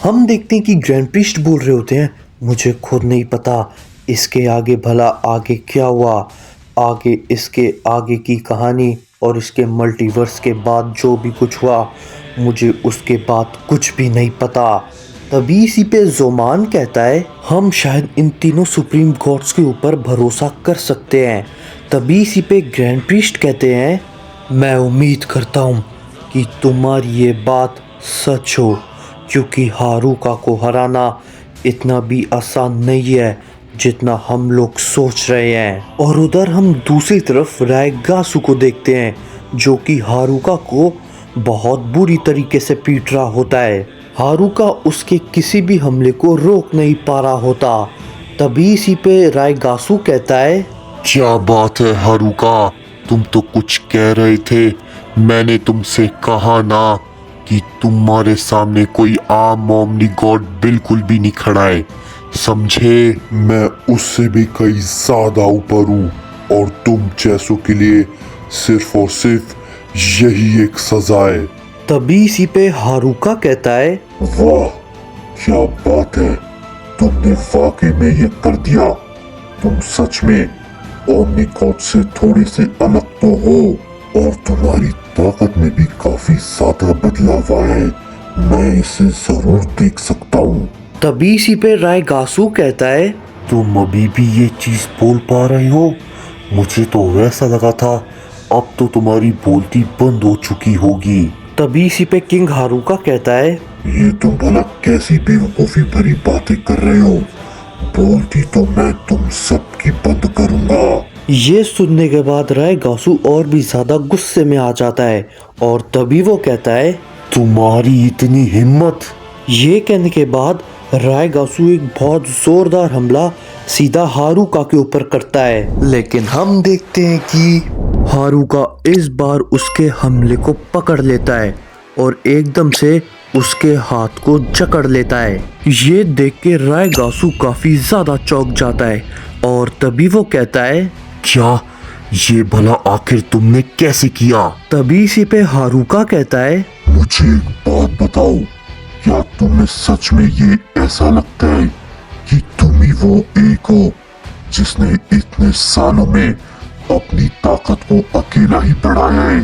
हम देखते हैं कि ग्रैंड प्रीस्ट बोल रहे होते हैं, मुझे खुद नहीं पता इसके आगे भला आगे क्या हुआ, आगे इसके आगे की कहानी और इसके मल्टीवर्स के बाद जो भी कुछ हुआ मुझे उसके बाद कुछ भी नहीं पता। तभी इसी पे जोमान कहता है हम शायद इन तीनों सुप्रीम गॉड्स के ऊपर भरोसा कर सकते हैं। तभी इसी पे ग्रैंड प्रीस्ट कहते हैं मैं उम्मीद करता हूँ कि तुम्हारी ये बात सच हो, क्योंकि हारुका को हराना इतना भी आसान नहीं है जितना हम लोग सोच रहे हैं। और उधर हम दूसरी तरफ रायगासु को देखते हैं जो कि हारुका को बहुत बुरी तरीके से पीट रहा होता है। हारुका उसके किसी भी हमले को रोक नहीं पा रहा होता। तभी इसी पे रायगासु कहता है क्या बात है हारुका, तुम तो कुछ कह रहे थे। मैंने तुमसे कहा ना कि तुम्हारे सामने कोई आम ओमनी गॉड बिल्कुल भी नहीं खड़ा है, समझे। मैं उससे भी कई ज्यादा ऊपर हूँ और तुम जैसों के लिए सिर्फ और सिर्फ यही एक सजा है। तभी इसी पे हारुका कहता है वाह क्या बात है, तुमने वाकई में ये कर दिया। तुम सच में ओमनी गॉड से थोड़े से अलग तो हो और तुम्हारी ताकत में भी काफी ज्यादा बदलाव आया है। मैं इसे जरूर देख सकता हूँ। तभी इसी पे रायगासु कहता है तुम अभी भी ये चीज बोल पा रहे हो? मुझे तो वैसा लगा था अब तो तुम्हारी बोलती बंद हो चुकी होगी। तभी इसी पे किंग हारुका कहता है ये तुम भला कैसी बेवकूफी भरी बातें कर रहे हो, बोलती तो मैं तुम सबकी बंद करूंगा। ये सुनने के बाद रायगासु और भी ज्यादा गुस्से में आ जाता है और तभी वो कहता है तुम्हारी इतनी हिम्मत। ये कहने के बाद रायगासु एक बहुत जोरदार हमला सीधा हारुका के ऊपर करता है। लेकिन हम देखते हैं कि हारुका इस बार उसके हमले को पकड़ लेता है और एकदम से उसके हाथ को जकड़ लेता है। ये देख के रायगासु काफी ज्यादा चौंक जाता है और तभी वो कहता है क्या ये भला आखिर तुमने कैसे किया? तभी इसी पे हारुका कहता है मुझे एक बात बताओ, क्या तुम्हें सच में ये ऐसा लगता है कि तुम ही वो एक हो जिसने इतने सालों में अपनी ताकत को अकेला ही बढ़ाया है?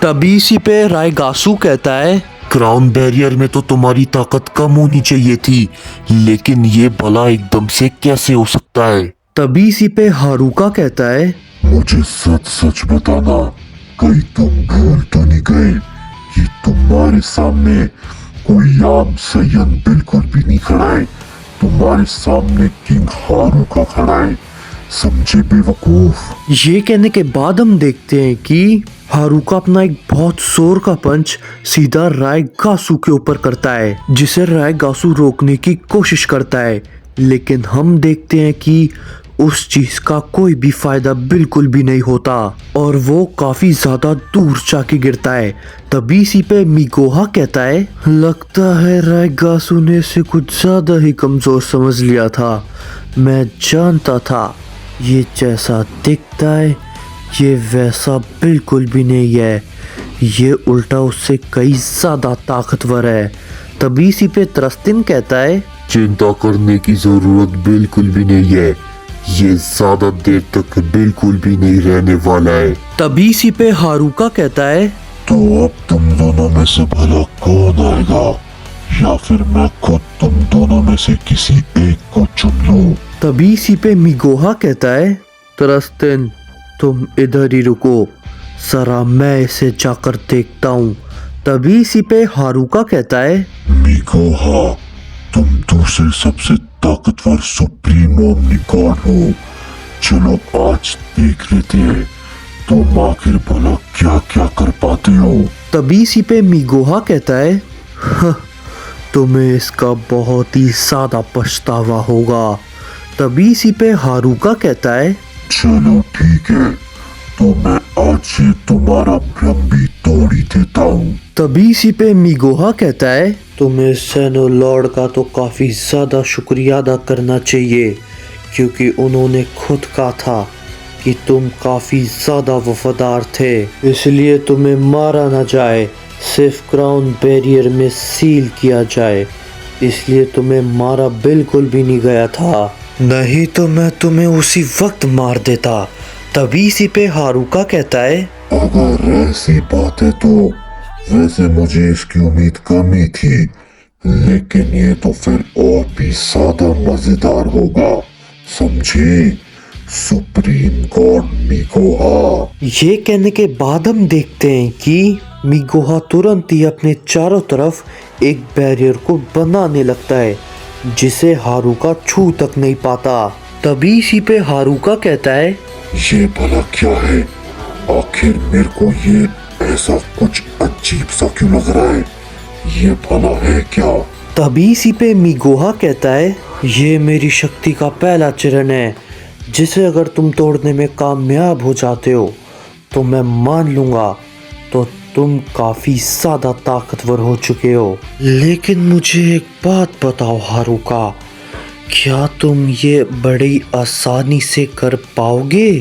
तभी इसी पे रायगासु कहता है क्राउन बैरियर में तो तुम्हारी ताकत कम होनी चाहिए थी, लेकिन ये भला एकदम से कैसे हो सकता है? तभी इसी पे हारुका कहता है मुझे सच सच बताना, कहीं तुम भूल तो नहीं गए कि तुम्हारे सामने कोई आम सयन बिल्कुल भी नहीं खड़ा है। तुम्हारे सामने किंग हारुका खड़ा है, समझे बेवकूफ। ये कहने के बाद हम देखते हैं कि हारुका अपना एक बहुत जोर का पंच सीधा रायगासु के ऊपर करता है, जिसे रायगासु रोकने की कोशिश करता है। लेकिन हम देखते हैं कि उस चीज का कोई भी फायदा बिल्कुल भी नहीं होता और वो काफी ज्यादा दूर जाके गिरता है। तभी इसी पे मिगोहा कहता है लगता है रायगासु ने इसे कुछ ज्यादा ही कमजोर समझ लिया था। मैं जानता था ये जैसा दिखता है ये वैसा बिल्कुल भी नहीं है, ये उल्टा उससे कई ज्यादा ताकतवर है। तभी इसी पे त्रस्तिन कहता है चिंता करने की जरूरत बिल्कुल भी नहीं है, ये ज्यादा देर तक बिल्कुल भी नहीं रहने वाला है। तभी इसी पे हारुका कहता है तो अब तुम दोनों में से भला कौन आएगा, या फिर मैं खुद तुम दोनों में से किसी एक को चुन लूं? तभी इसी पे मिगोहा कहता है त्रस्तिन तुम इधर ही रुको, जरा मैं इसे जाकर देखता हूँ। तभी इसी पे हारुका कहता है मिगोहा, तुम दूसरे सबसे ताकतवर सुप्रीम ओमनी गॉड हो। चलो आज देख लेते हैं तुम आखिर भला क्या क्या कर पाते हो। तभी इसी पे मिगोहा कहता है "हाँ, तुम्हें इसका बहुत ही ज्यादा पछतावा होगा। तभी इसी पे हारुका कहता है चलो ठीक है, तो मैं आज ये तुम्हारा भ्रम भी तोड़ ही देता हूँ। तभी इसी पे मिगोहा कहता है तुम्हें सेनो लॉर्ड का तो काफी ज्यादा शुक्रिया अदा करना चाहिए, क्योंकि उन्होंने खुद कहा था कि तुम काफी ज्यादा वफादार थे, इसलिए तुम्हें मारा ना जाए, सिर्फ क्राउन बैरियर में सील किया जाए। इसलिए तुम्हें मारा बिल्कुल भी नहीं गया था, नहीं तो मैं तुम्हें उसी वक्त मार देता। तभी सी पे हारुका कहता है, अगर ऐसी बात है तो वैसे मुझे इसकी उम्मीद कम ही थी, लेकिन ये तो फिर और भी ज्यादा मजेदार होगा, समझे? सुप्रीम गॉड मिगोहा। ये कहने के बाद हम देखते हैं कि मिगोहा तुरंत ही अपने चारों तरफ एक बैरियर को बनाने लगता है जिसे हारुका छू तक नहीं पाता। तभी इसी पे हारुका कहता है, ये भला क्या है? आखिर मेरे को ये ऐसा कुछ अजीब सा क्यों लग रहा है? ये भला है क्या? तभी इसी पे मिगोहा कहता है, ये मेरी शक्ति का पहला चरण है जिसे अगर तुम तोड़ने में कामयाब हो जाते हो तो मैं मान लूंगा तो तुम काफी ज्यादा ताकतवर हो चुके हो। लेकिन मुझे एक बात बताओ हारुका, क्या तुम ये बड़ी आसानी से कर पाओगे?